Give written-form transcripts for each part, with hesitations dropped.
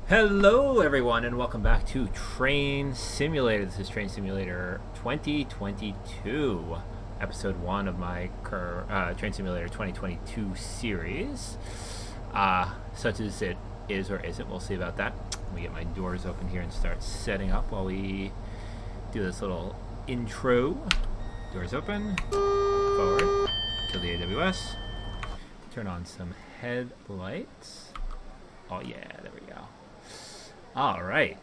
Hello everyone and welcome back to Train Simulator. This is Train Simulator 2022, episode 1 of my Train Simulator 2022 series. Such as it is or isn't, we'll see about that. Let me get my doors open here and start setting up while we do this little intro. Doors open, forward, kill the AWS, turn on some headlights. Oh yeah, there we go. All right,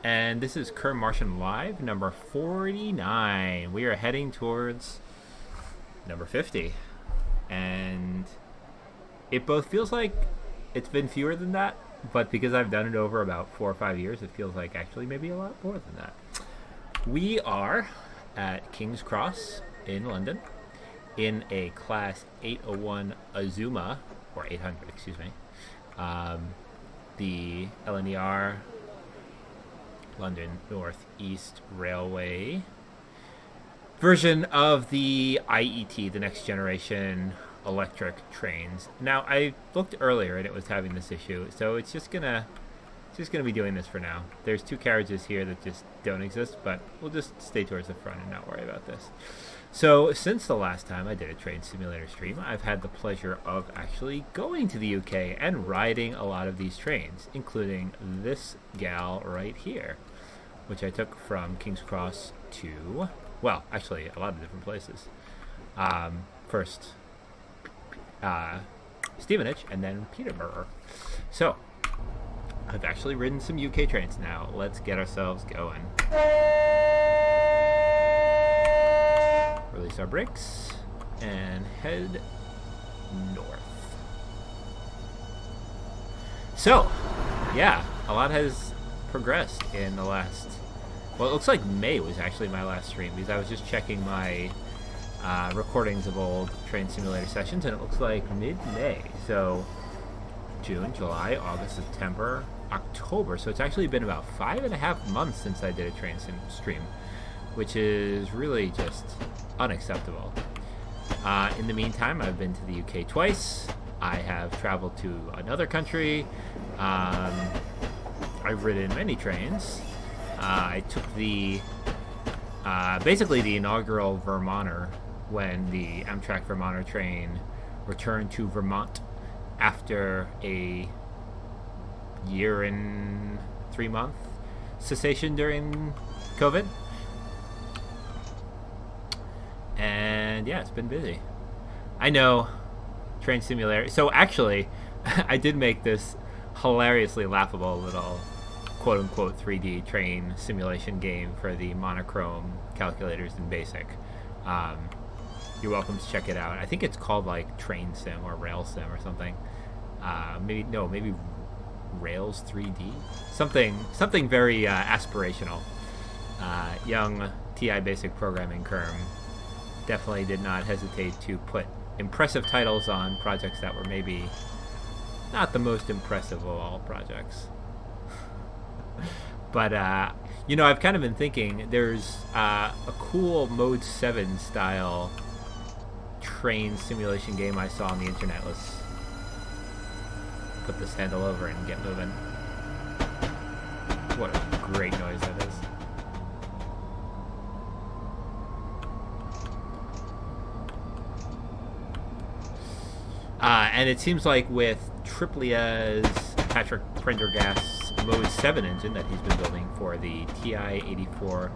and this is KermMartian Live, number 49. We are heading towards number 50, and it both feels like it's been fewer than that, but because I've done it over about 4 or 5 years, it feels like actually maybe a lot more than that. We are at King's Cross in London in a class 801 Azuma, or 800, excuse me. The LNER London North East Railway version of the IET, the next generation electric trains. Now, I looked earlier and it was having this issue, so it's just gonna be doing this for now. There's 2 carriages here that just don't exist, but we'll just stay towards the front and not worry about this. So, since the last time I did a Train Simulator stream, I've had the pleasure of actually going to the UK and riding a lot of these trains, including this gal right here, which I took from King's Cross to, well, actually a lot of different places. First, Stevenage, and then Peterborough. So, I've actually ridden some UK trains now. Let's get ourselves going. Release our brakes and head north. So, yeah, a lot has progressed in the last, well, it looks like May was actually my last stream, because I was just checking my recordings of old Train Simulator sessions, and it looks like mid-May. So, June, July, August, September, October. So it's actually been about 5.5 months since I did a train sim stream, which is really just unacceptable. In the meantime, I've been to the UK twice. I have traveled to another country. I've ridden many trains. I took the basically the inaugural Vermonter when the Amtrak Vermonter train returned to Vermont after a 1 year and 3 month cessation during COVID. And yeah, it's been busy. I know, Train Simulator. So actually, I did make this hilariously laughable little quote-unquote 3D train simulation game for the monochrome calculators in BASIC. You're welcome to check it out. I think it's called like Train Sim or Rail Sim or something. Maybe Rails 3D. Something very aspirational. Young TI Basic Programming Kerm definitely did not hesitate to put impressive titles on projects that were maybe not the most impressive of all projects. But, I've kind of been thinking there's a cool Mode 7 style train simulation game I saw on the internet. Let's put this handle over and get moving. What a great noise that is. And it seems like with Triplia's Patrick Prendergast's Mode 7 engine that he's been building for the TI-84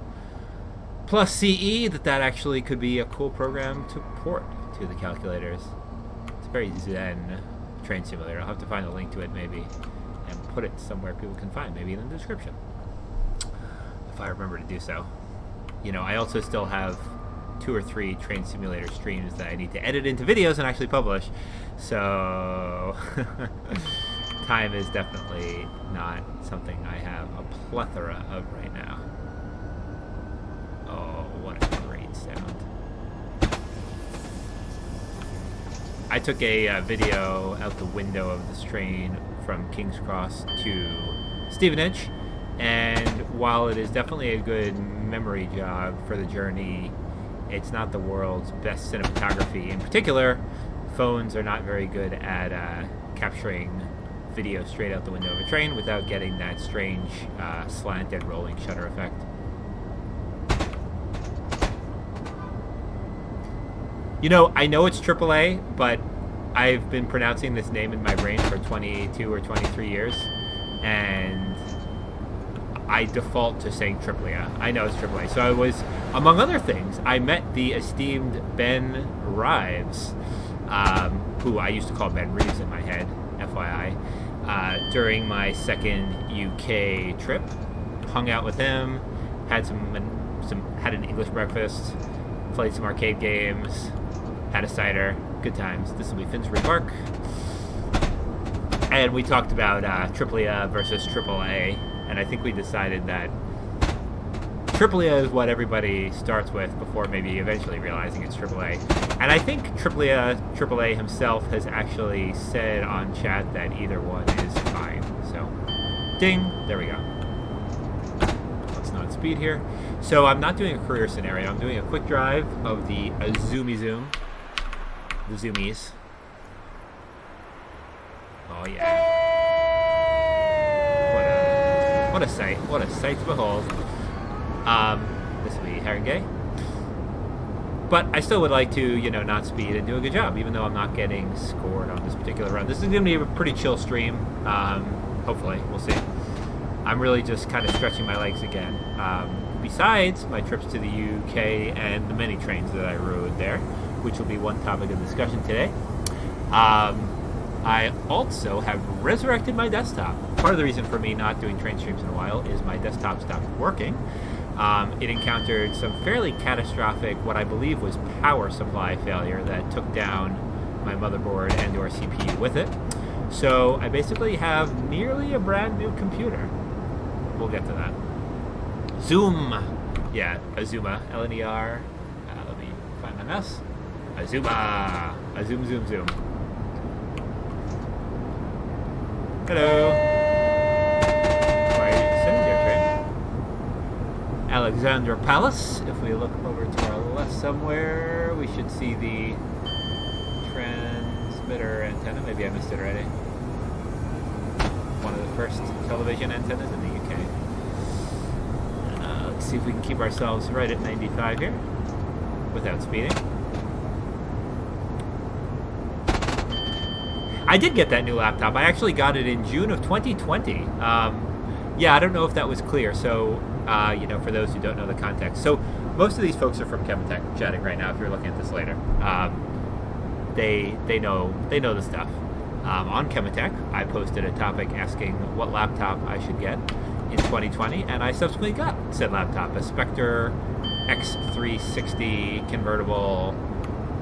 plus CE, that actually could be a cool program to port to the calculators. It's a very zen train simulator. I'll have to find a link to it maybe and put it somewhere people can find, maybe in the description, if I remember to do so. I also still have 2 or 3 train simulator streams that I need to edit into videos and actually publish. So time is definitely not something I have a plethora of right now. Oh, what a great sound. I took a video out the window of this train from King's Cross to Stevenage, and while it is definitely a good memory jog for the journey it's not the world's best cinematography. In particular, phones are not very good at capturing video straight out the window of a train without getting that strange slanted rolling shutter effect. You know, I know it's AAA, but I've been pronouncing this name in my brain for 22 or 23 years, and I default to saying AAA. I know it's AAA. So I was, among other things, I met the esteemed Ben Rives, who I used to call Ben Reeves in my head, FYI, during my second UK trip. Hung out with him, had an English breakfast, played some arcade games, had a cider. Good times. This will be Finsbury Park. And we talked about AAA versus AAA, and I think we decided that AAA is what everybody starts with before maybe eventually realizing it's AAA. And I think AAA himself has actually said on chat that either one is fine. So, ding, there we go. Let's not speed here. So I'm not doing a career scenario. I'm doing a quick drive of the Azuma Zoom. The Zoomies. Oh yeah. What a sight. What a sight to behold. This will be Harringay. But I still would like to, you know, not speed and do a good job, even though I'm not getting scored on this particular run. This is going to be a pretty chill stream. Hopefully. We'll see. I'm really just kind of stretching my legs again. Besides my trips to the UK and the many trains that I rode there, which will be one topic of discussion today. I also have resurrected my desktop. Part of the reason for me not doing train streams in a while is my desktop stopped working. It encountered some fairly catastrophic, what I believe was power supply failure that took down my motherboard and or CPU with it. So I basically have nearly a brand new computer. We'll get to that. Zoom. Yeah, Azuma, LNER. Let me find my mouse. Azuma. Zoom. Hello. Why are you sitting there, train? Alexandra Palace. If we look over to our left somewhere, we should see the transmitter antenna. Maybe I missed it already. One of the first television antennas in the UK. Let's see if we can keep ourselves right at 95 here without speeding. I did get that new laptop. I actually got it in June of 2020. Yeah, I don't know if that was clear. So, you know, for those who don't know the context. So, most of these folks are from KermTech chatting right now if you're looking at this later. They know the stuff. On KermTech, I posted a topic asking what laptop I should get in 2020, and I subsequently got said laptop, a Spectre X360 convertible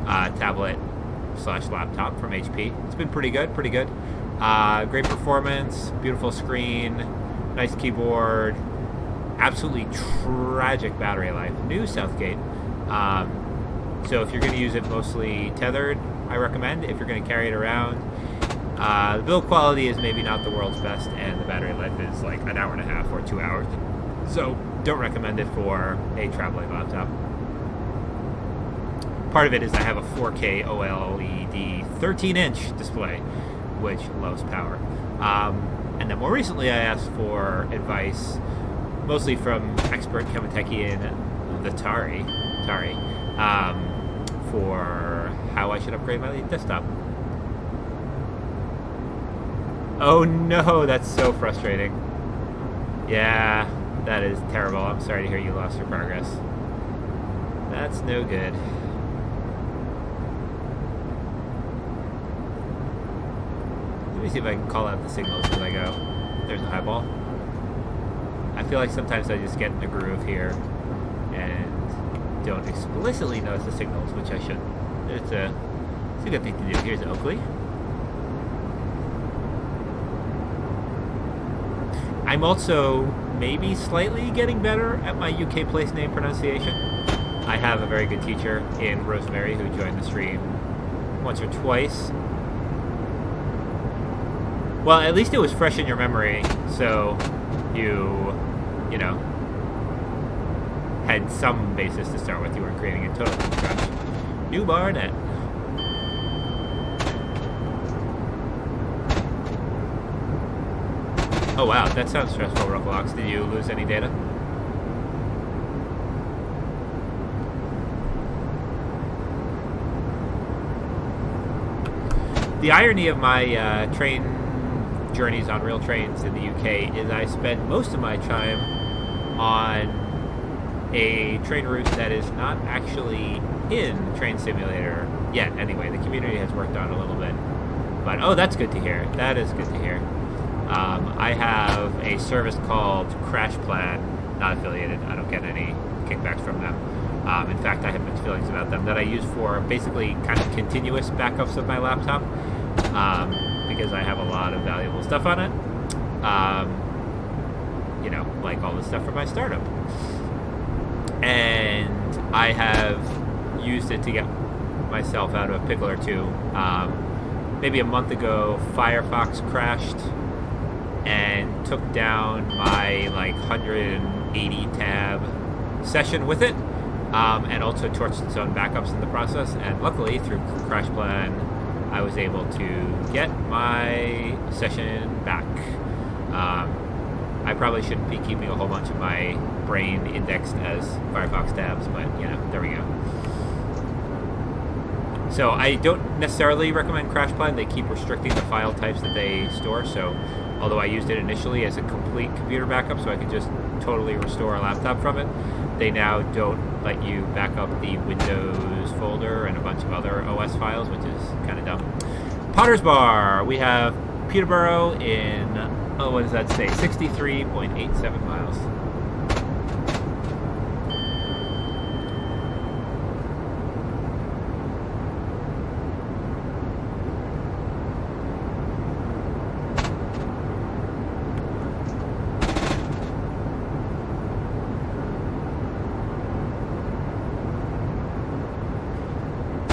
tablet / laptop from HP. It's been pretty good. Great performance, beautiful screen, nice keyboard, absolutely tragic battery life. New Southgate. So if you're going to use it mostly tethered, I recommend. If you're going to carry it around, the build quality is maybe not the world's best, and the battery life is like an hour and a half or 2 hours. So don't recommend it for a traveling laptop. Part of it is I have a 4K OLED 13-inch display, which loves power. And then more recently, I asked for advice, mostly from expert KermTechian the Tari, for how I should upgrade my desktop. Oh no, that's so frustrating. Yeah, that is terrible. I'm sorry to hear you lost your progress. That's no good. Let me see if I can call out the signals as I go. There's a highball. I feel like sometimes I just get in the groove here and don't explicitly notice the signals, which I should. It's a good thing to do. Here's Oakley. I'm also maybe slightly getting better at my UK place name pronunciation. I have a very good teacher in Rosemary who joined the stream once or twice. Well, at least it was fresh in your memory, so you know, had some basis to start with. You weren't creating it totally from scratch. New Barnet. Oh wow, that sounds stressful, Ruffalox. Did you lose any data? The irony of my train journeys on real trains in the UK is I spend most of my time on a train route that is not actually in Train Simulator yet. Anyway, the community has worked on it a little bit. But, oh, that's good to hear. That is good to hear. I have a service called Crash Plan, not affiliated. I don't get any kickbacks from them. In fact, I have mixed feelings about them, that I use for basically kind of continuous backups of my laptop, because I have a lot of valuable stuff on it. You know, like all the stuff for my startup. And I have used it to get myself out of a pickle or two. Maybe a month ago, Firefox crashed and took down my like 180 tab session with it, and also torched its own backups in the process. And luckily, through Crash Plan, I was able to get my session back. I probably shouldn't be keeping a whole bunch of my brain indexed as Firefox tabs, but you know, there we go. So I don't necessarily recommend Crash Plan. They keep restricting the file types that they store. So although I used it initially as a complete computer backup so I could just totally restore a laptop from it, they now don't let you back up the Windows folder and a bunch of other OS files, which is kind of dumb. Potter's Bar. We have Peterborough in, oh, what does that say? 63.87 miles.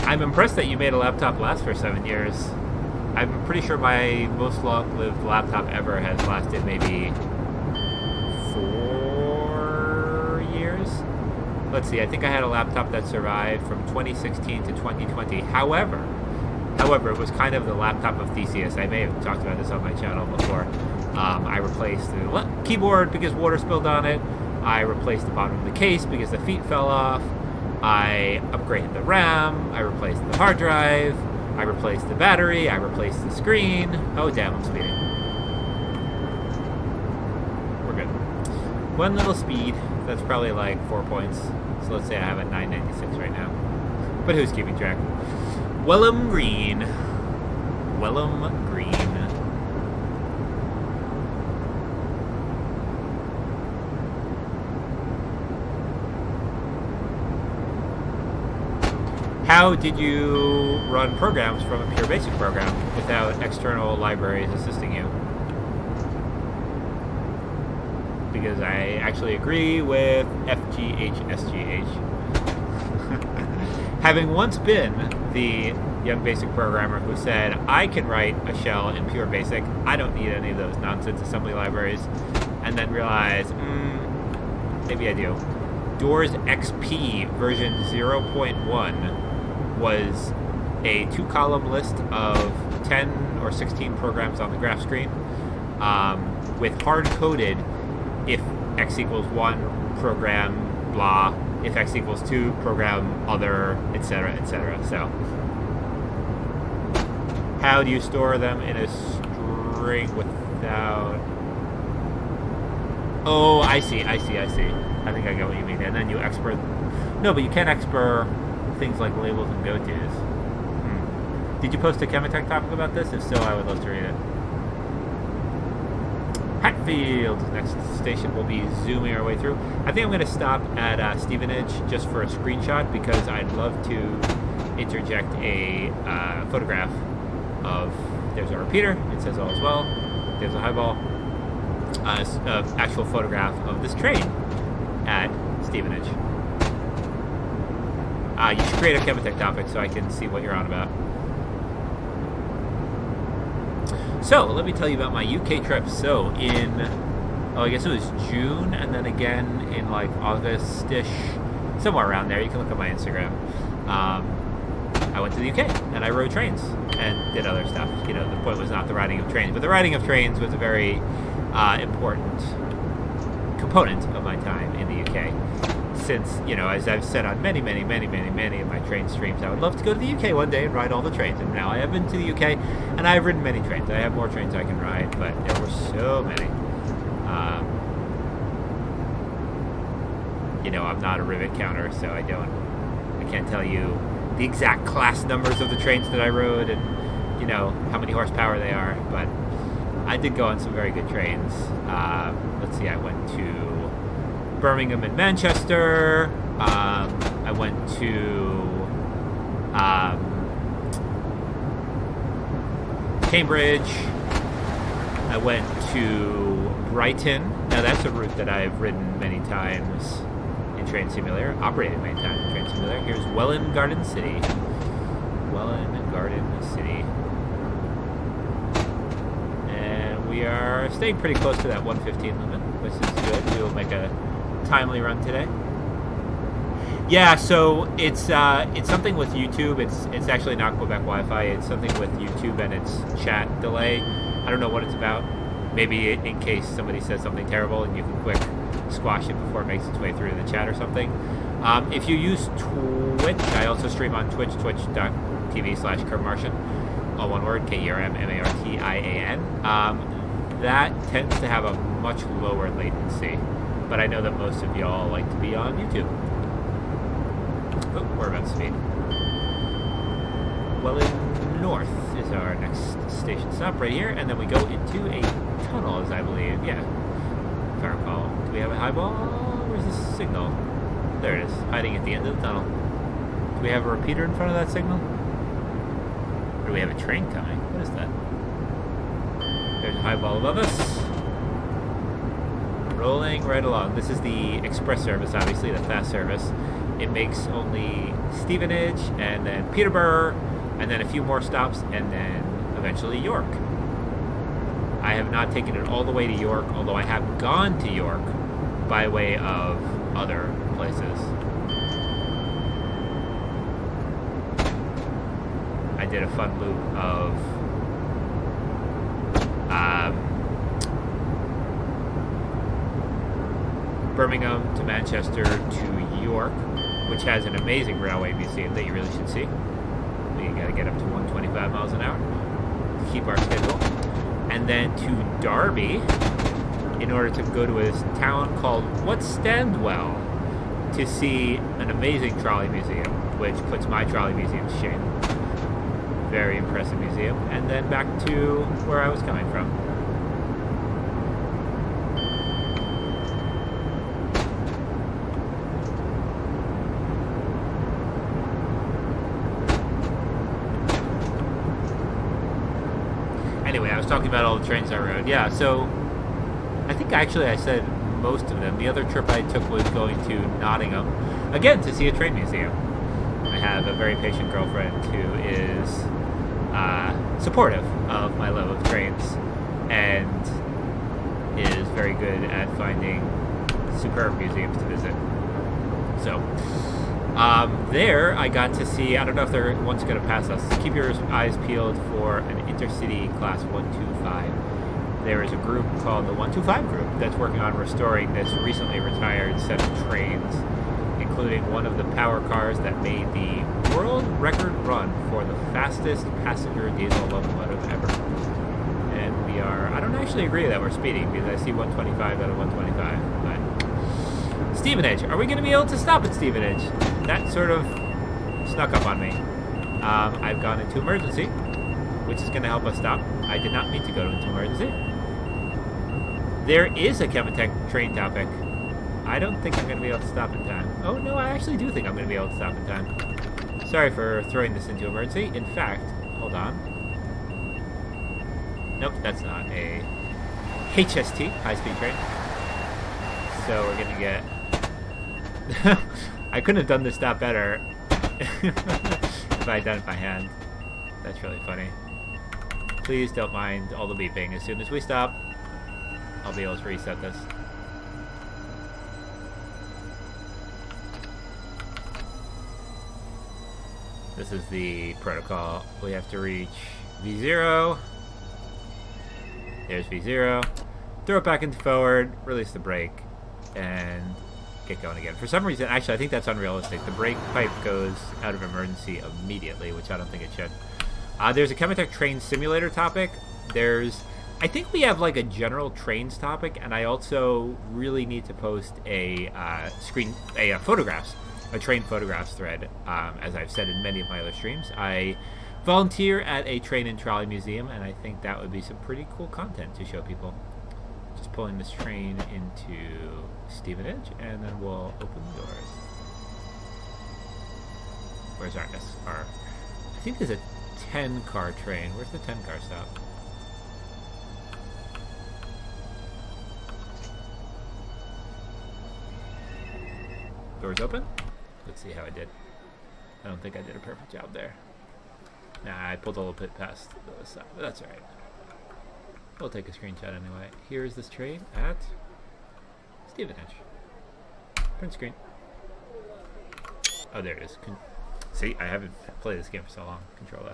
I'm impressed that you made a laptop last for 7 years. I'm pretty sure my most long-lived laptop ever has lasted maybe 4 years. Let's see, I think I had a laptop that survived from 2016 to 2020. However, it was kind of the laptop of Theseus. I may have talked about this on my channel before. I replaced the keyboard because water spilled on it. I replaced the bottom of the case because the feet fell off. I upgraded the RAM, I replaced the hard drive, I replaced the battery, I replaced the screen. Oh damn, I'm speeding. We're good. One little speed, that's probably like 4 points. So let's say I have a 996 right now. But who's keeping track? Wellham Green. Wellham Green. How did you run programs from a pure basic program without external libraries assisting you? Because I actually agree with FGHSGH. Having once been the young basic programmer who said, I can write a shell in pure basic, I don't need any of those nonsense assembly libraries, and then realized, maybe I do. Doors XP version 0.1 was a 2-column list of 10 or 16 programs on the graph screen, with hard-coded if x equals 1, program blah, if x equals 2, program other, etc., etc. So, how do you store them in a string without... Oh, I see. I think I get what you mean. And then you export... No, but you can't export things like labels and go-tos. Did you post a Chematech topic about this? If so, I would love to read it. Hatfield. Next station we'll be zooming our way through. I think I'm going to stop at Stevenage just for a screenshot because I'd love to interject a photograph of... There's our repeater. It says all is well. There's a highball. Actual photograph of this train at Stevenage. You should create a Chematech topic so I can see what you're on about. So, let me tell you about my UK trip. So, in I guess it was June, and then again in like August-ish, somewhere around there. You can look at my Instagram. I went to the UK and I rode trains and did other stuff. You know, the point was not the riding of trains, but the riding of trains was a very important component of my time in the UK. Since, you know, as I've said on many of my train streams, I would love to go to the UK one day and ride all the trains. And now I have been to the UK and I've ridden many trains. I have more trains I can ride, but there were so many. You know, I'm not a rivet counter, so I can't tell you the exact class numbers of the trains that I rode and, you know, how many horsepower they are, but I did go on some very good trains. Let's see, I went to Birmingham and Manchester. I went to Cambridge. I went to Brighton. Now that's a route that I've ridden many times in Train Simulator, operated many times in Train Simulator. Here's Welwyn Garden City. Welwyn Garden City. And we are staying pretty close to that 115 limit, which is good. We will make a timely run today. Yeah, so it's something with YouTube. It's actually not Quebec Wi-Fi. It's something with YouTube and its chat delay. I don't know what it's about. Maybe in case somebody says something terrible and you can quick squash it before it makes its way through the chat or something. If you use Twitch, I also stream on Twitch, twitch.tv/KermMartian, all one word, KermMartian. That tends to have a much lower latency, but I know that most of y'all like to be on YouTube. Oh, we're about speed. Welwyn North is our next station stop right here, and then we go into a tunnel, as I believe. Yeah, if I recall. Do we have a highball? Where's the signal? There it is, hiding at the end of the tunnel. Do we have a repeater in front of that signal? Or do we have a train coming? What is that? There's a highball above us. Rolling right along. This is the express service, obviously, the fast service. It makes only Stevenage, and then Peterborough, and then a few more stops, and then eventually York. I have not taken it all the way to York, although I have gone to York by way of other places. I did a fun loop of Birmingham to Manchester to York, which has an amazing railway museum that you really should see. We got to get up to 125 miles an hour to keep our schedule. And then to Derby in order to go to a town called Standwell to see an amazing trolley museum, which puts my trolley museum to shame. Very impressive museum. And then back to where I was coming from. Anyway, I was talking about all the trains I rode. Yeah, so I think actually I said most of them. The other trip I took was going to Nottingham, again, to see a train museum. I have a very patient girlfriend who is supportive of my love of trains and is very good at finding superb museums to visit. So there I got to see, I don't know if they're one's going to pass us. Keep your eyes peeled for an intercity class 125. There is a group called the 125 group that's working on restoring this recently retired set of trains, including one of the power cars that made the world record run for the fastest passenger diesel locomotive ever. And we are, I don't actually agree that we're speeding because I see 125 out of 125, but Stevenage, are we going to be able to stop at Stevenage? That sort of snuck up on me. I've gone into emergency, which is going to help us stop. I did not mean to go into emergency. There is a Chemetech train topic. I don't think I'm going to be able to stop in time. Oh, no, I actually do think I'm going to be able to stop in time. Sorry for throwing this into emergency. In fact, hold on. Nope, that's not a HST, high-speed train. So we're going to get... I couldn't have done this stop better if I had done it by hand. That's really funny. Please don't mind all the beeping as soon as we stop. I'll be able to reset this. This is the protocol. We have to reach V0. There's V0. Throw it back into forward, release the brake, and get going again. For some reason, actually, I think that's unrealistic. The brake pipe goes out of emergency immediately, which I don't think it should. There's a Chemetech train simulator topic. I think we have like a general trains topic, and I also really need to post a train photographs thread. As I've said in many of my other streams, I volunteer at a train and trolley museum, and I think that would be some pretty cool content to show people. Just pulling this train into Stevenage, and then we'll open the doors. Where's our SR? I think there's a 10-car train. Where's the 10-car stop? Doors open. Let's see how I did. I don't think I did a perfect job there. Nah, I pulled a little bit past the side, but that's alright. We'll take a screenshot anyway. Here's this train at Stevenage. Print screen. Oh, there it is. See, I haven't played this game for so long. Control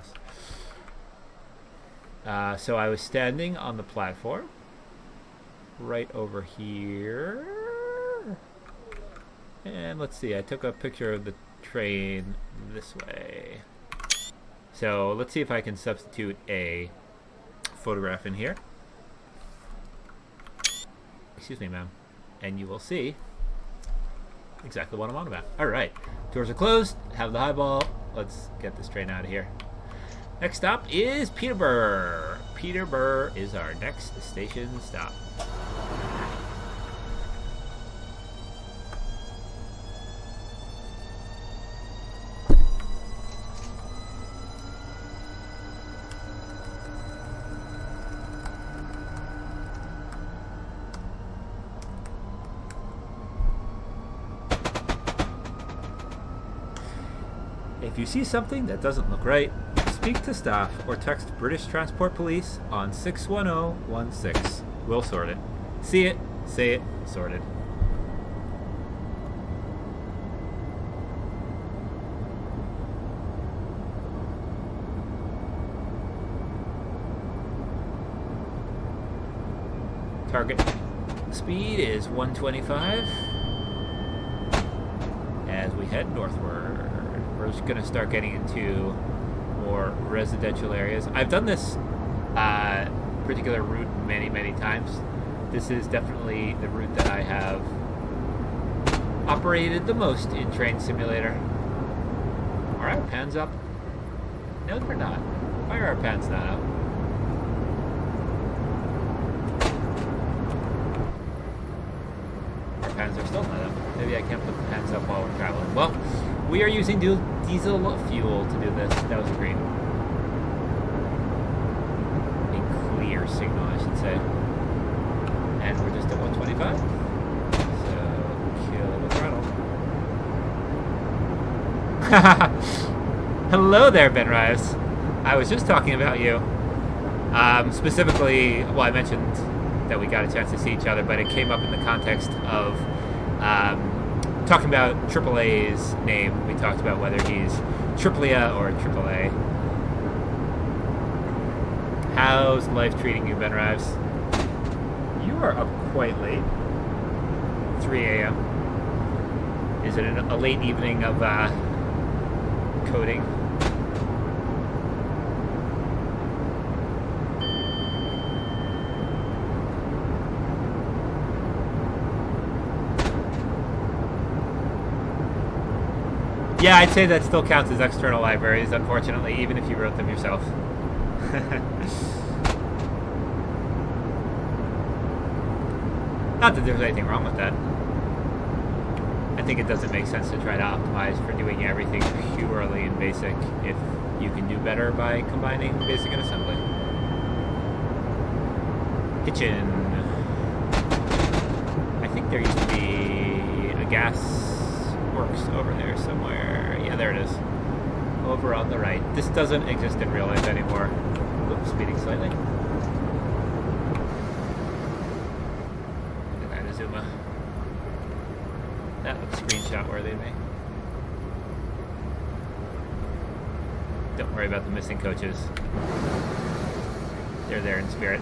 S. So I was standing on the platform right over here. And let's see, I took a picture of the train this way. So let's see if I can substitute a photograph in here. Excuse me, ma'am. And you will see exactly what I'm on about. Alright, doors are closed, have the highball. Let's get this train out of here. Next stop is Peterborough. Peterborough is our next station stop. If you see something that doesn't look right, speak to staff or text British Transport Police on 61016. We'll sort it. See it, say it, sorted. Target speed is 125 as we head northward. We're just going to start getting into more residential areas. I've done this particular route many times. This is definitely the route that I have operated the most in Train Simulator. Are our pans up? No, they're not. Why are our pans not up? Our pans are still not up. Maybe I can't put the pans up while we're traveling. Well, we are using diesel fuel to do this. That was green. A clear signal, I should say. And we're just at 125. So, kill the throttle. Hello there, Ben Rives. I was just talking about you. Specifically, well, I mentioned that we got a chance to see each other, but it came up in the context of talking about AAA's name. We talked about whether he's AAA or AAA. How's life treating you, Ben Rives? You are up quite late. 3 a.m. Is it a late evening of coding? Yeah, I'd say that still counts as external libraries, unfortunately, even if you wrote them yourself. Not that there's anything wrong with that. I think it doesn't make sense to try to optimize for doing everything purely in BASIC if you can do better by combining BASIC and assembly. Kitchen. I think there used to be a gas works over there somewhere. Yeah, there it is. Over on the right. This doesn't exist in real life anymore. Oops, speeding slightly. believe me. Don't worry about the missing coaches. They're there in spirit.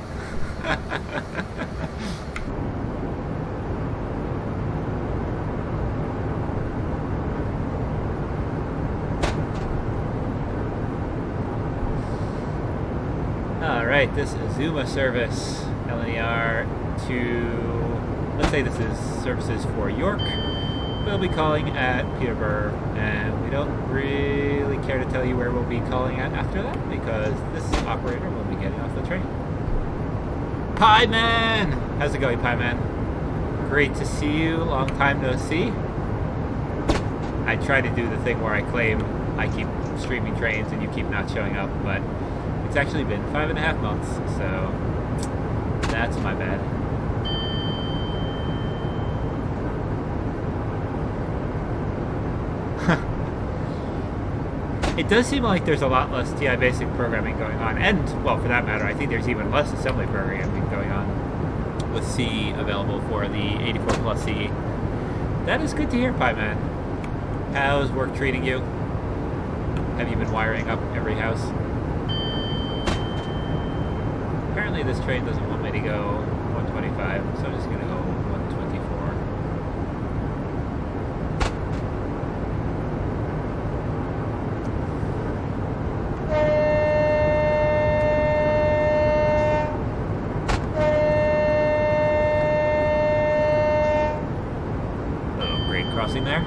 Alright, this Azuma service, LNER to, let's say this is services for York. We'll be calling at Peterborough, and we don't really care to tell you where we'll be calling at after that, because this operator will be getting off the train. Pie Man! How's it going, Pie Man? Great to see you, long time no see. I try to do the thing where I claim I keep streaming trains and you keep not showing up, but it's actually been 5.5 months, so that's my bad. It does seem like there's a lot less TI basic programming going on, and, well, for that matter, I think there's even less assembly programming going on with C available for the 84 plus C. That is good to hear, Pie Man. How's work treating you? Have you been wiring up every house? Apparently this train doesn't want me to go 125, so I'm just going to go 124. Oh, grade crossing there.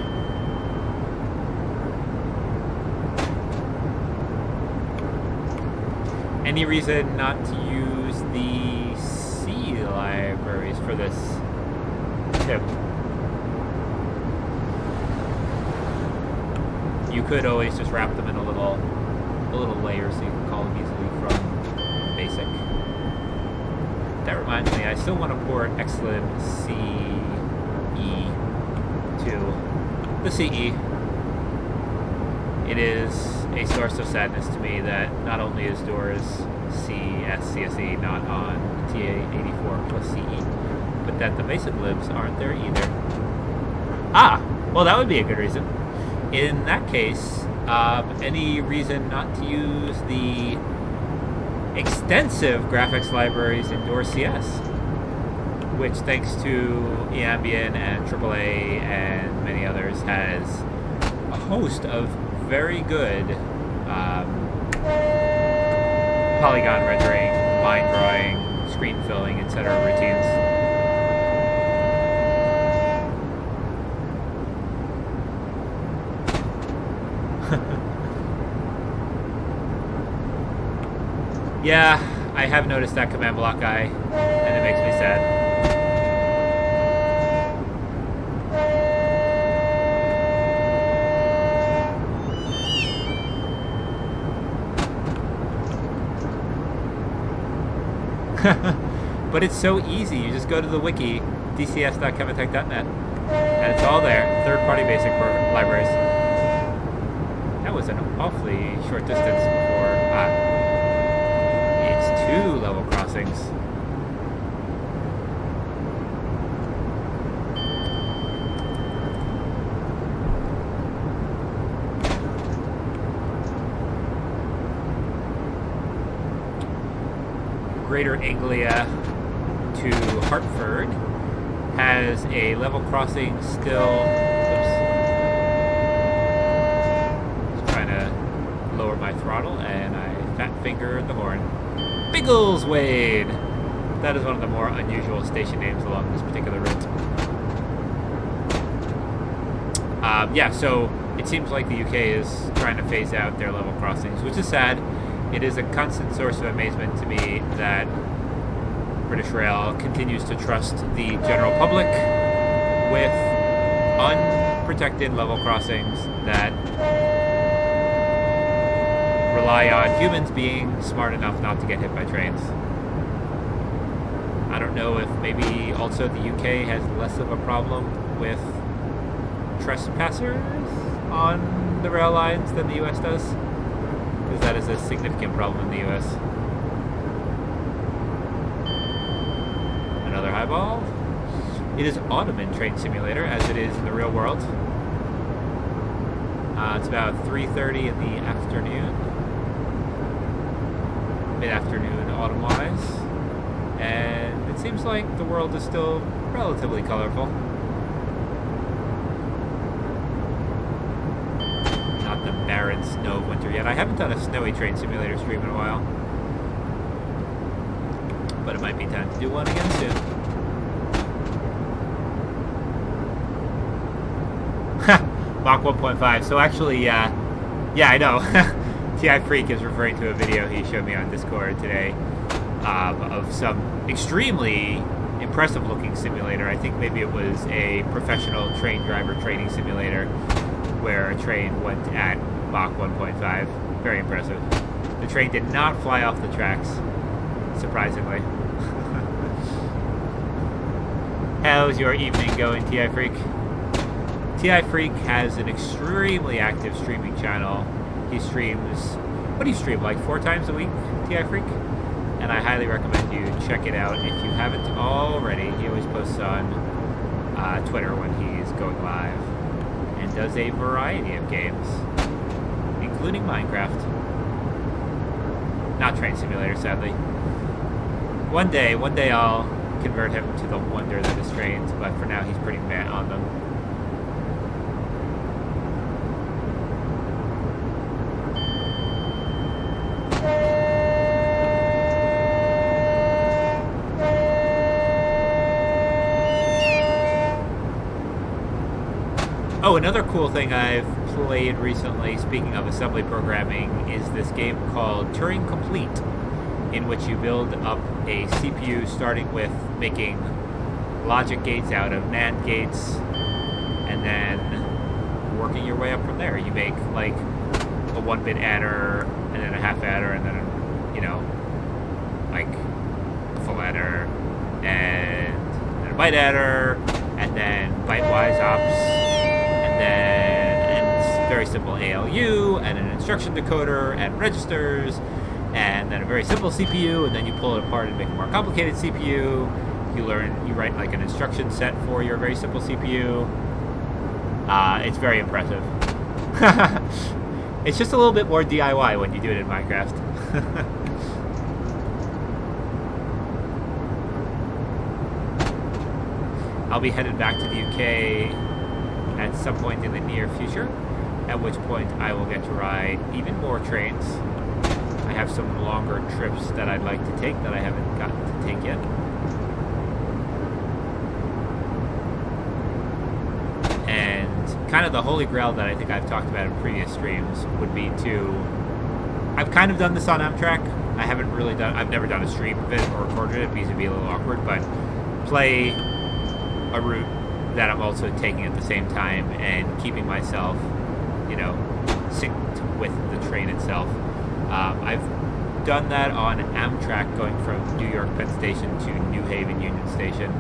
Any reason not to use the C libraries for this tip? You could always just wrap them in a little layer so you can call them easily from basic. That reminds me, I still want to port xlib CE to the CE. It is a source of sadness to me that not only is Doors CSE not on TA84 plus CE, but that the basic libs aren't there either. Ah, well that would be a good reason. In that case, any reason not to use the extensive graphics libraries in Doors CS, which thanks to eAmbien and AAA and many others has a host of very good polygon rendering, line drawing, screen filling, etc. routines. Yeah, I have noticed that command block guy, and it makes me sad. But it's so easy. You just go to the wiki, dcs.chematech.net, and it's all there. Third-party basic libraries. That was an awfully short distance before. It's 2 level crossings. Greater Anglia to Hartford has a level crossing still. Oops. Just trying to lower my throttle and I fat fingered the horn. Biggleswade! That is one of the more unusual station names along this particular route. Yeah, so it seems like the UK is trying to phase out their level crossings, which is sad. It is a constant source of amazement to me that British Rail continues to trust the general public with unprotected level crossings that rely on humans being smart enough not to get hit by trains. I don't know if maybe also the UK has less of a problem with trespassers on the rail lines than the US does, because that is a significant problem in the US. Another highball. It is autumn in Train Simulator, as it is in the real world. It's about 3:30 in the afternoon, mid-afternoon autumn-wise, and it seems like the world is still relatively colorful. Not the barren snow of winter yet. I haven't done a snowy train simulator stream in a while, but it might be time to do one again soon. Mach 1.5. So actually, yeah, I know. TI Freak is referring to a video he showed me on Discord today of some extremely impressive looking simulator. I think maybe it was a professional train driver training simulator where a train went at Mach 1.5. Very impressive. The train did not fly off the tracks, surprisingly. How's your evening going, TI Freak? TI Freak has an extremely active streaming channel. He streams, what do you stream, like 4 times a week, TI Freak? And I highly recommend you check it out if you haven't already. He always posts on Twitter when he's going live and does a variety of games, including Minecraft. Not Train Simulator, sadly. One day I'll convert him to the wonder that is trains, but for now he's pretty meh on them. Oh, another cool thing I've played recently, speaking of assembly programming, is this game called Turing Complete, in which you build up a CPU starting with making logic gates out of NAND gates, and then working your way up from there. You make like a 1-bit adder, and then a half adder, and then, you know, like a full adder, and then a byte adder, and then byte-wise ops, and very simple ALU, and an instruction decoder, and registers, and then a very simple CPU, and then you pull it apart and make a more complicated CPU. You write like an instruction set for your very simple CPU. It's very impressive. It's just a little bit more DIY when you do it in Minecraft. I'll be headed back to the UK at some point in the near future, at which point I will get to ride even more trains. I have some longer trips that I'd like to take that I haven't gotten to take yet. And kind of the holy grail that I think I've talked about in previous streams would be to... I've kind of done this on Amtrak. I've never done a stream of it or recorded it because it'd be a little awkward, but play a route that I'm also taking at the same time and keeping myself, you know, synced with the train itself. I've done that on Amtrak, going from New York Penn Station to New Haven Union Station.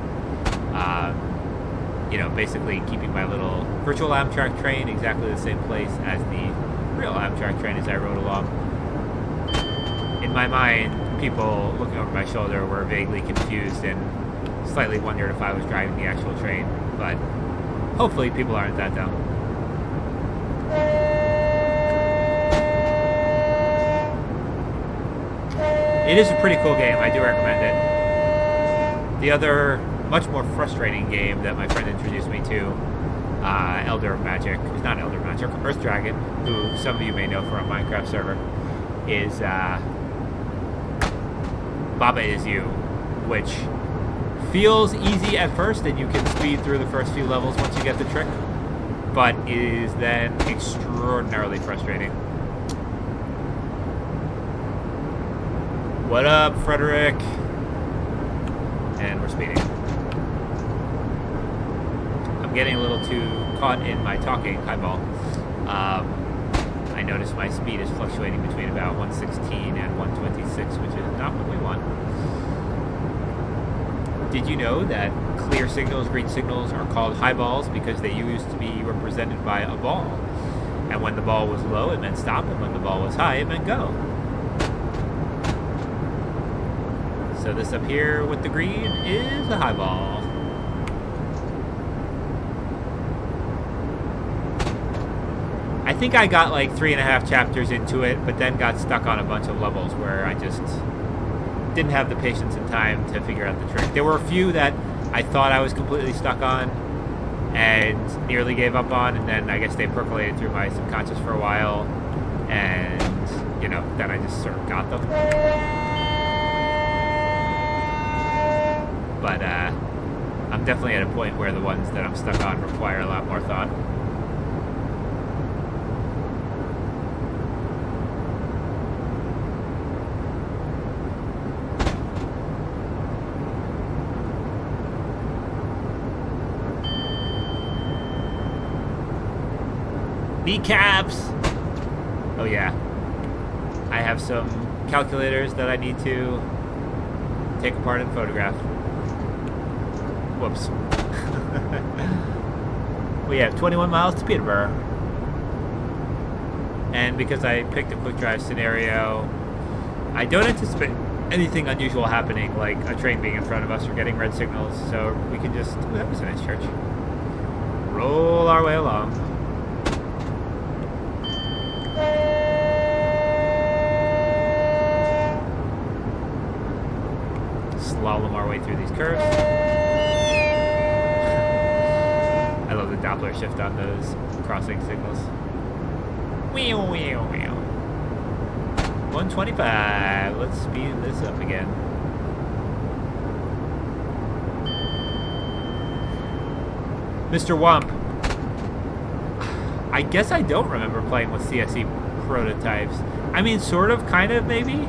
You know, basically keeping my little virtual Amtrak train exactly the same place as the real Amtrak train as I rode along. In my mind, people looking over my shoulder were vaguely confused and slightly wondered if I was driving the actual train, but hopefully people aren't that dumb. It is a pretty cool game. I do recommend it. The other, much more frustrating game that my friend introduced me to, Earth Dragon, who some of you may know from a Minecraft server, is Baba Is You, which feels easy at first, and you can speed through the first few levels once you get the trick, but is then extraordinarily frustrating. What up, Frederick? And we're speeding. I'm getting a little too caught in my talking, highball. I notice my speed is fluctuating between about 116 and 126, which is not what we want. Did you know that clear signals, green signals, are called highballs because they used to be represented by a ball? And when the ball was low, it meant stop, and when the ball was high, it meant go. So this up here with the green is a highball. I think I got like 3.5 chapters into it, but then got stuck on a bunch of levels where I just didn't have the patience and time to figure out the trick. There were a few that I thought I was completely stuck on and nearly gave up on, and then I guess they percolated through my subconscious for a while, and, you know, then I just sort of got them. But I'm definitely at a point where the ones that I'm stuck on require a lot more thought. Kneecaps! Oh yeah. I have some calculators that I need to take apart and photograph. Whoops. We have 21 miles to Peterborough. And because I picked a quick drive scenario, I don't anticipate anything unusual happening, like a train being in front of us or getting red signals, so we can just... Ooh, that was a nice church. Roll our way along. Slalom our way through these curves. I love the Doppler shift on those crossing signals. Wheel, wheel, wheel. 125. Let's speed this up again. Mr. Wump. I guess I don't remember playing with CSE prototypes. I mean, sort of, kind of, maybe?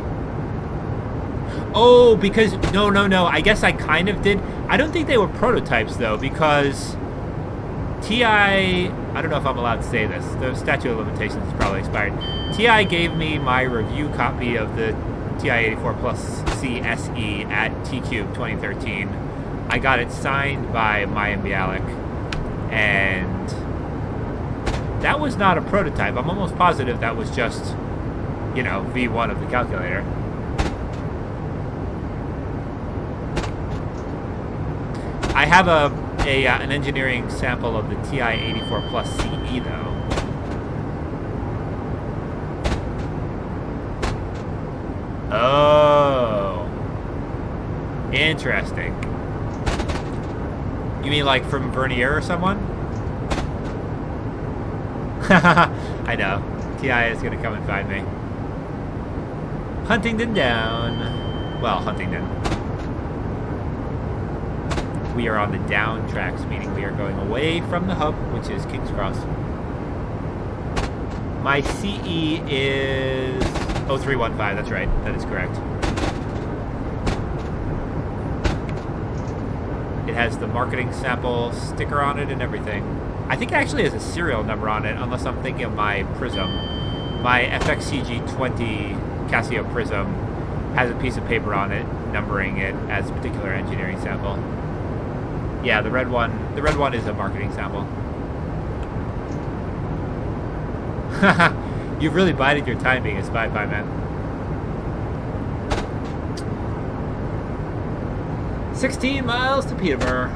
Oh, because... No. I guess I kind of did. I don't think they were prototypes, though, because TI... I don't know if I'm allowed to say this. The statute of limitations is probably expired. TI gave me my review copy of the TI-84 Plus CSE at T-Cube 2013. I got it signed by Maya Bialik, and that was not a prototype. I'm almost positive that was just, you know, V1 of the calculator. I have an engineering sample of the TI-84 Plus CE, though. Oh. Interesting. You mean like from Vernier or someone? I know. TI is going to come and find me. Huntingdon down. Well, Huntingdon. We are on the down tracks, meaning we are going away from the hub, which is King's Cross. My CE is 0315. That's right. That is correct. It has the marketing sample sticker on it and everything. I think it actually has a serial number on it, unless I'm thinking of my Prism. My FXCG20 Casio Prism has a piece of paper on it, numbering it as a particular engineering sample. Yeah, the red one is a marketing sample. You've really bided your time being a spy pie, man. 16 miles to Peterborough.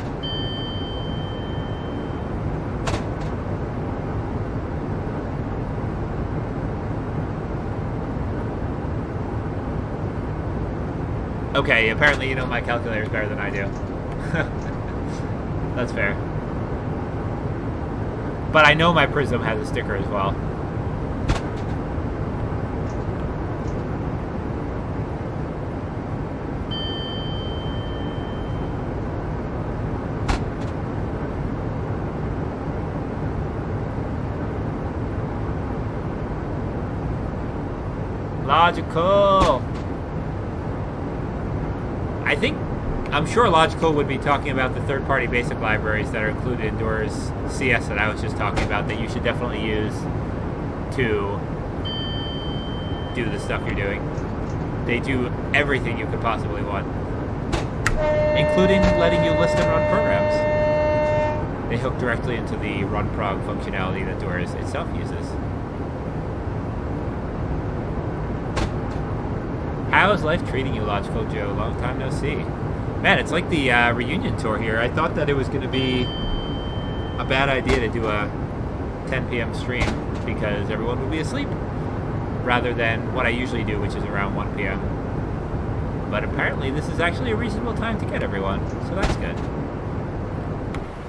Okay, apparently you know my calculators better than I do. That's fair. But I know my Prism has a sticker as well. Logical. I'm sure Logical would be talking about the third-party basic libraries that are included in Doors CS that I was just talking about that you should definitely use to do the stuff you're doing. They do everything you could possibly want, including letting you list and run programs. They hook directly into the run prog functionality that Doors itself uses. How is life treating you, Logical Joe? Long time no see. Man, it's like the reunion tour here. I thought that it was going to be a bad idea to do a 10 p.m. stream because everyone will be asleep, rather than what I usually do, which is around 1 p.m. But apparently this is actually a reasonable time to get everyone, so that's good.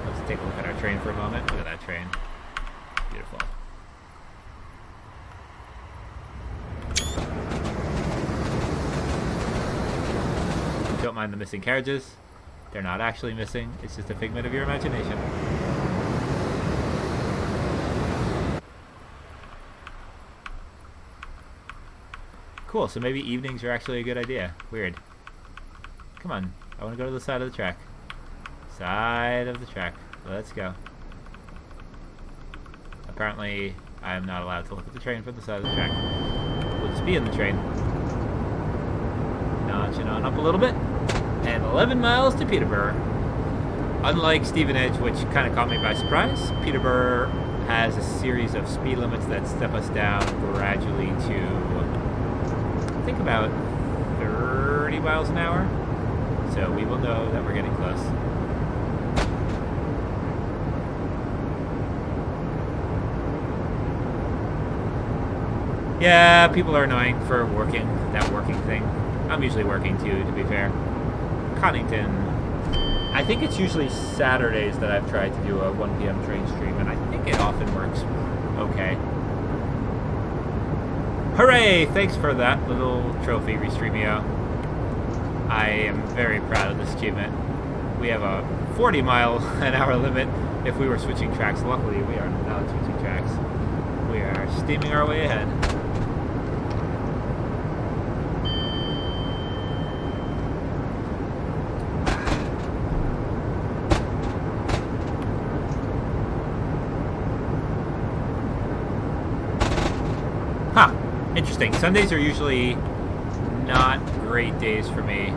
Let's take a look at our train for a moment. Look at that train. Beautiful. Don't mind the missing carriages. They're not actually missing. It's just a figment of your imagination. Cool, so maybe evenings are actually a good idea. Weird. Come on, I want to go to the side of the track. Side of the track. Let's go. Apparently, I am not allowed to look at the train from the side of the track. We'll just be in the train. Notching on up a little bit. And 11 miles to Peterborough. Unlike Stevenage, which kind of caught me by surprise, Peterborough has a series of speed limits that step us down gradually to, I think, about 30 miles an hour. So we will know that we're getting close. Yeah, people are annoying for working, that working thing. I'm usually working too, to be fair. Connington. I think it's usually Saturdays that I've tried to do a 1 p.m. train stream, and I think it often works okay. Hooray! Thanks for that little trophy, Restreamio. I am very proud of this achievement. We have a 40-mile-an-hour limit if we were switching tracks. Luckily, we are not switching tracks. We are steaming our way ahead. Huh. Interesting. Sundays are usually not great days for me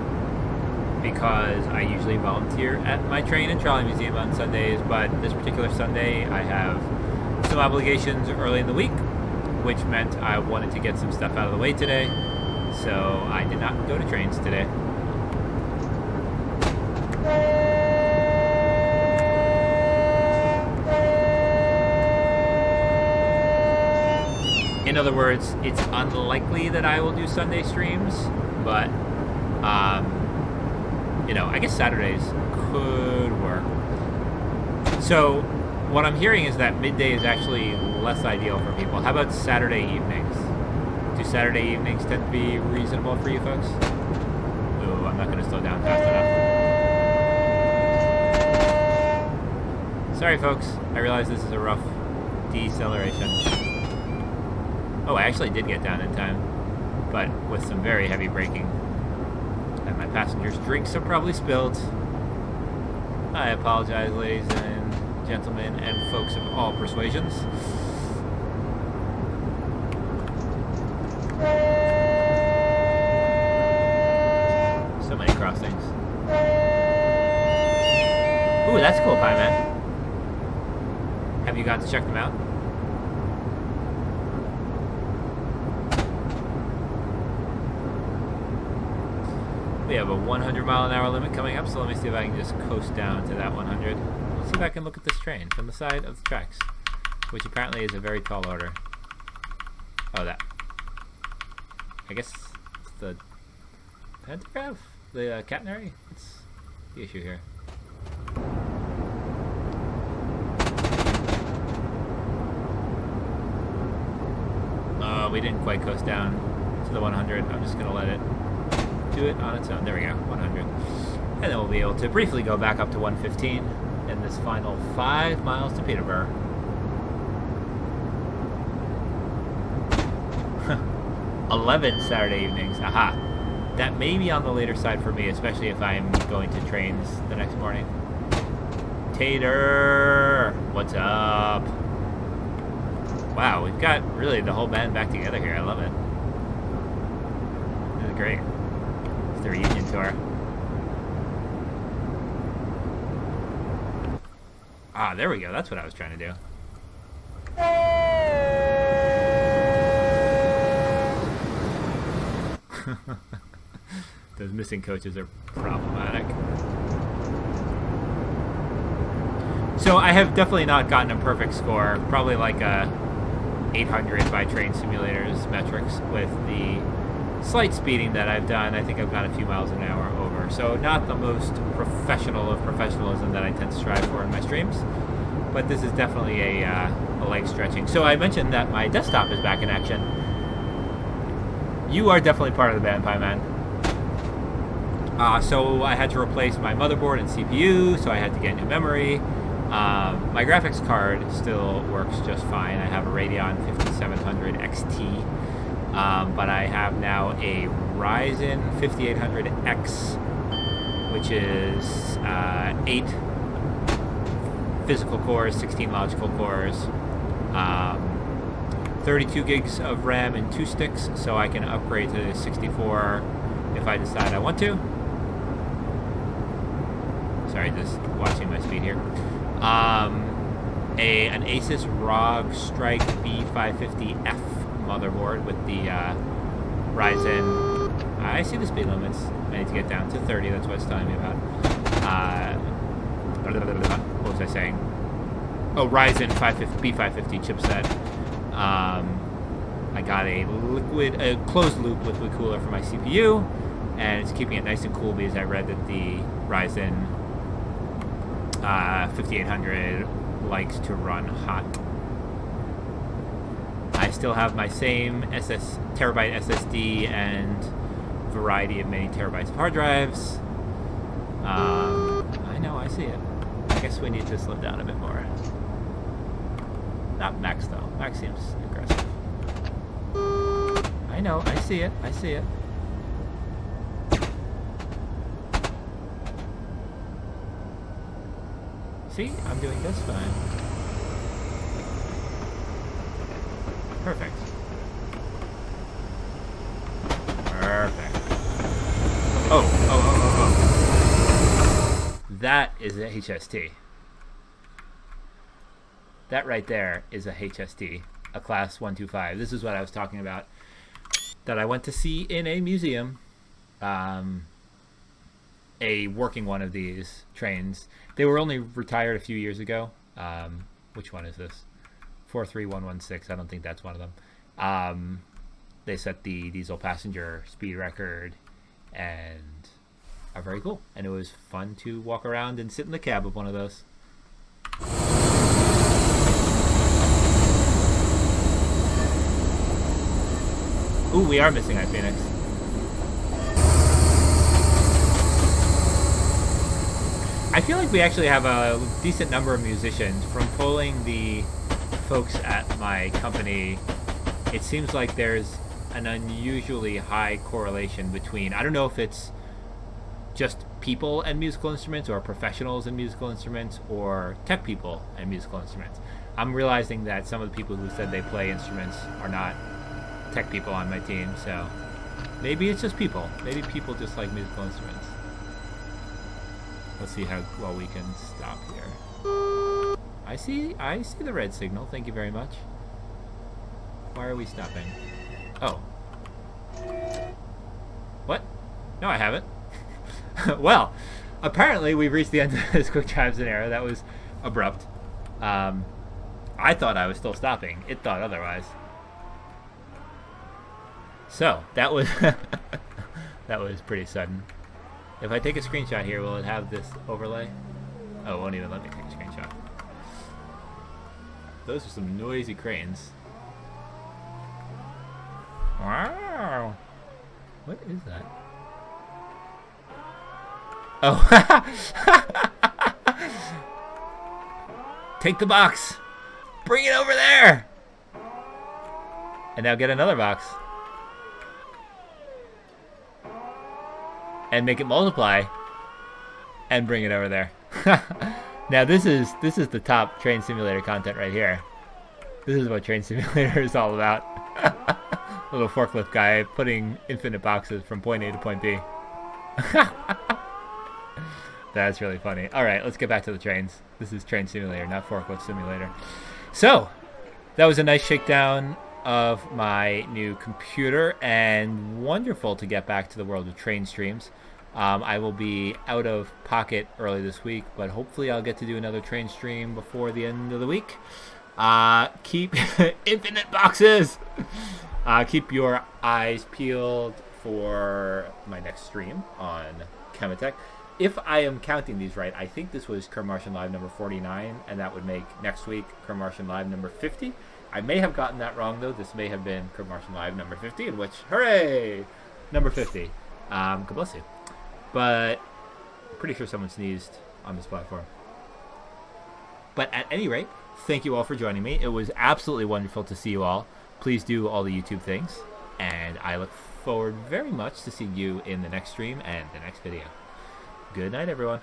because I usually volunteer at my train and trolley museum on Sundays, but this particular Sunday I have some obligations early in the week, which meant I wanted to get some stuff out of the way today, so I did not go to trains today. In other words, it's unlikely that I will do Sunday streams, but, you know, I guess Saturdays could work. So, what I'm hearing is that midday is actually less ideal for people. How about Saturday evenings? Do Saturday evenings tend to be reasonable for you folks? Ooh, I'm not going to slow down fast enough. Sorry, folks. I realize this is a rough deceleration. Oh, I actually did get down in time, but with some very heavy braking. And my passengers' drinks are probably spilled. I apologize, ladies and gentlemen, and folks of all persuasions. So many crossings. Ooh, that's cool, Pie Man. Have you got to check them out? We have a 100-mile-an-hour limit coming up, so let me see if I can just coast down to that 100. Let's see if I can look at this train from the side of the tracks, which apparently is a very tall order. Oh, that. I guess it's the pantograph? The catenary? What's the issue here? We didn't quite coast down to the 100. I'm just going to let it do it on its own. There we go, 100. And then we'll be able to briefly go back up to 115 in this final 5 miles to Peterborough. 11 Saturday evenings. Aha. That may be on the later side for me, especially if I'm going to trains the next morning. Tater! What's up? Wow, we've got really the whole band back together here. I love it. This is great. It's the reunion tour. Ah, there we go. That's what I was trying to do. Those missing coaches are problematic. So I have definitely not gotten a perfect score. Probably like a 800 by Train Simulator's metrics with the slight speeding that I've done. I think I've gone a few miles an hour over. So not the most professional of professionalism that I tend to strive for in my streams, but this is definitely a leg stretching. So I mentioned that my desktop is back in action. You are definitely part of the band, Pie Man. So I had to replace my motherboard and CPU, so I had to get new memory. My graphics card still works just fine. I have a Radeon 5700 XT, but I have now a Ryzen 5800X, which is 8 physical cores, 16 logical cores, 32 gigs of RAM and 2 sticks, so I can upgrade to 64 if I decide I want to. Sorry, just watching my speed here. An Asus ROG Strike B550F motherboard with the Ryzen. I see the speed limits. I need to get down to 30. That's what it's telling me about. What was I saying? Oh, Ryzen B550 chipset. I got a closed loop liquid cooler for my CPU, and it's keeping it nice and cool because I read that the Ryzen 5800 likes to run hot. I still have my same terabyte SSD and variety of many terabytes of hard drives. I know, I see it. I guess we need to slow down a bit more. Not Max though. Max seems aggressive. I know, I see it. I see it. See, I'm doing just fine. Perfect. Perfect. Oh. That is a HST. That right there is a HST, a class 125. This is what I was talking about, that I went to see in a museum. A working one of these trains. They were only retired a few years ago. Which one is this? 43116. I don't think that's one of them. They set the diesel passenger speed record and are very cool. And it was fun to walk around and sit in the cab of one of those. Ooh, we are missing iPhoenix. I feel like we actually have a decent number of musicians. From polling the folks at my company, it seems like there's an unusually high correlation between, I don't know if it's just people and musical instruments, or professionals and musical instruments, or tech people and musical instruments. I'm realizing that some of the people who said they play instruments are not tech people on my team, so maybe it's just people. Maybe people just like musical instruments. Let's see how well we can stop here. I see the red signal. Thank you very much. Why are we stopping? Oh. What? No, I haven't. Well, apparently we've reached the end of this quick time scenario. That was abrupt. I thought I was still stopping. It thought otherwise. So, that was that was pretty sudden. If I take a screenshot here, will it have this overlay? Oh, it won't even let me take a screenshot. Those are some noisy cranes. Wow. What is that? Oh. Take the box. Bring it over there. And now get another box. And make it multiply, and bring it over there. Now this is the top Train Simulator content right here. This is what Train Simulator is all about. Little forklift guy putting infinite boxes from point A to point B. That's really funny. All right, let's get back to the trains. This is Train Simulator, not Forklift Simulator. So that was a nice shakedown of my new computer, and wonderful to get back to the world of train streams. I will be out of pocket early this week, but hopefully I'll get to do another train stream before the end of the week. Keep infinite boxes. Keep your eyes peeled for my next stream on Chematech. If I am counting these right, I think this was KermMartian Live number 49, and that would make next week KermMartian Live number 50. I may have gotten that wrong, though. This may have been KermMartian Live number 50, in which, hooray, number 50. God bless you. But I'm pretty sure someone sneezed on this platform. But at any rate, thank you all for joining me. It was absolutely wonderful to see you all. Please do all the YouTube things, and I look forward very much to seeing you in the next stream and the next video. Good night, everyone.